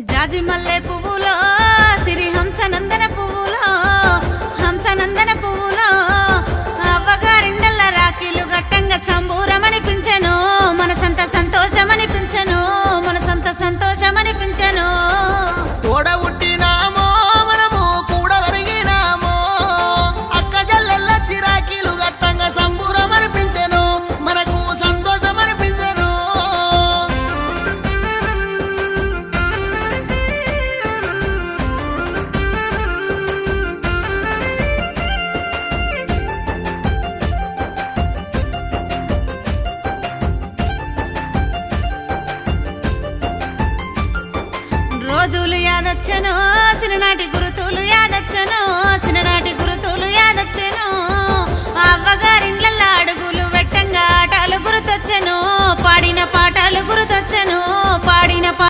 జాజి మల్లె పువ్వులో సిరి హంసనందన పువ్వులో హంసనందన పువ్వులో అవ్వగారిండల్ల రాఖీలు గట్టంగా సంబూరమనిపించెను మనసంత సంతోషమనిపించెను మనసంత సంతోషమనిపించెను. తోడ పుట్టినామో మనము కూడా వరిగినామో అక్క జల్లెల్ల చిరాకీలు గట్టంగా సంబూరమనిపించెను మనకు సంతోషమనిపించెను. రోజులు యాదొచ్చెను సిననాటి గురుతులు యాదొచ్చెను సిననాటి గురుతులు యాదొచ్చెను అవ్వగారిండ్లల్ల అడుగులు వెట్టంగా ఆటలు గుర్తొచ్చెను పాడిన పాటలు గుర్తొచ్చెను